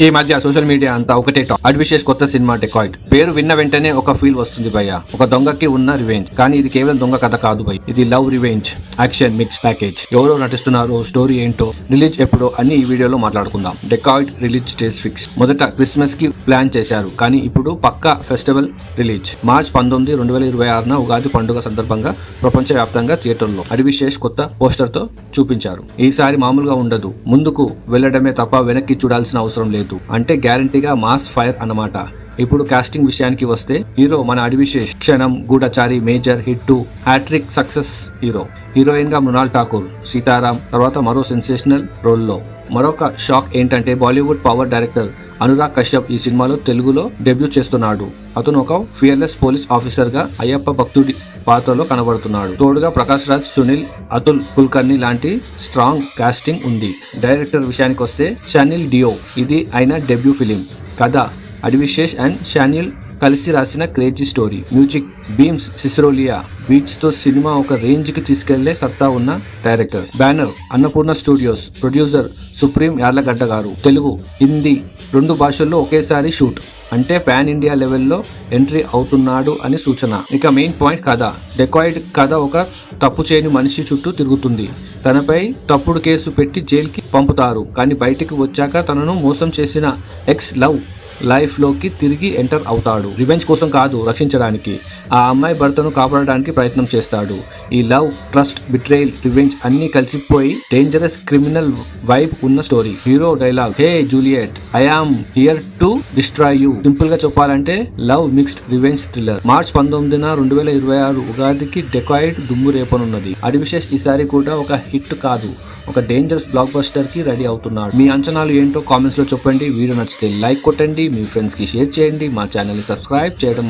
ఈ మధ్య social media అంతా ఒకటే టాక్. అడ్విషేష్ కొత్త సినిమా డెకాయిడ్ పేరు విన్న వెంటనే ఒక ఫీల్ వస్తుంది భయ్య. ఒక దొంగకి ఉన్న రివెంజ్. కానీ ఇది కేవలం దొంగ కథ కాదు భయ్. ఇది love revenge action mix package. ఎవరో నటిస్తున్నారో, స్టోరీ ఏంటో, రిలీజ్ ఎప్పుడో అన్ని ఈ వీడియోలో మాట్లాడుకుందాం. Dacoit release days fix. మొదట క్రిస్మస్ కి ప్లాన్ చేశారు, కానీ ఇప్పుడు పక్కా ఫెస్టివల్ రిలీజ్. మార్చ్ 19, 2026 ఉగాది పండుగ సందర్భంగా ప్రపంచ వ్యాప్తంగా థియేటర్లో అడ్విషేష్ కొత్త పోస్టర్ తో చూపించారు. ఈసారి మామూలుగా ఉండదు. ముందుకు వెళ్లడమే తప్ప వెనక్కి చూడాల్సిన అవసరం లేదు. అంటే గ్యారంటీగా మాస్ ఫైర్ అన్నమాట. ఇప్పుడు కాస్టింగ్ విషయానికి వస్తే, హీరో మన Adivi Sesh Kshanam, Goodachari, Major hit, hat trick success hero. Heroine గా మృణాల్ ఠాకూర్, సీతారాం తర్వాత మరో సెన్సేషనల్ రోల్లో. మరొక షాక్ ఏంటంటే బాలీవుడ్ పవర్ డైరెక్టర్ అనురాగ్ కశ్యప్ ఈ సినిమాలో తెలుగులో డెబ్యూ చేస్తున్నాడు. అతను ఒక ఫియర్లెస్ పోలీస్ ఆఫీసర్ గా అయ్యప్ప భక్తుడి పాత్రలో కనబడుతున్నాడు. తోడుగా ప్రకాష్ రాజ్, సునీల్, అతుల్ కుల్కర్ని లాంటి స్ట్రాంగ్ కాస్టింగ్ ఉంది. డైరెక్టర్ విషయానికి వస్తే షానిల్ డియో. ఇది ఆయన డెబ్యూ ఫిలిం. కథ అడ్విషేష్ అండ్ షానిల్ కలిసి రాసిన crazy story. Music Bheems Ceciroleo beats తో సినిమా ఒక రేంజ్ కి తీసుకెళ్లే సత్తా ఉన్న director. Banner Annapurna studios. Producer Supriya Yarlagadda గారు. తెలుగు, హిందీ 2 భాషల్లో ఒకేసారి షూట్. అంటే పాన్ ఇండియా లెవెల్లో ఎంట్రీ అవుతున్నాడు అని సూచన. ఇక మెయిన్ పాయింట్ కథ. డెకాయిడ్ కథ ఒక తప్పు చేయని మనిషి చుట్టూ తిరుగుతుంది. తనపై తప్పుడు కేసు పెట్టి జైలుకి పంపుతారు. కానీ బయటికి వచ్చాక తనను మోసం చేసిన ఎక్స్ లవ్ లైఫ్ లోకి తిరిగి ఎంటర్ అవుతాడు. రివెంజ్ కోసం కాదు, రక్షించడానికి. ఆ అమ్మాయి భర్తను కాపాడడానికి ప్రయత్నం చేస్తాడు. ఈ లవ్, ట్రస్ట్, బిట్రేయల్, రివెంజ్ అన్ని కలిసిపోయి డేంజరస్ క్రిమినల్ వైబ్ ఉన్న story. Hero dialogue, hey Juliet, I am here to destroy you. Simple గా చెప్పాలంటే love mixed revenge thriller. March 19, 2026 ఉగాదికి డెకాయిడ్ దుమ్ము రేపనున్నది. అడ్విషేష్ ఈసారి కూడా ఒక హిట్ కాదు, ఒక డేంజరస్ బ్లాక్ బస్టర్ కి రెడీ అవుతున్నాడు. మీ అంచనాలు ఏంటో కామెంట్స్ లో చెప్పండి. వీడియో నచ్చితే లైక్ కొట్టండి, మీ ఫ్రెండ్స్ కి షేర్ చేయండి. మా ఛానల్ ని సబ్స్క్రైబ్ చేయడం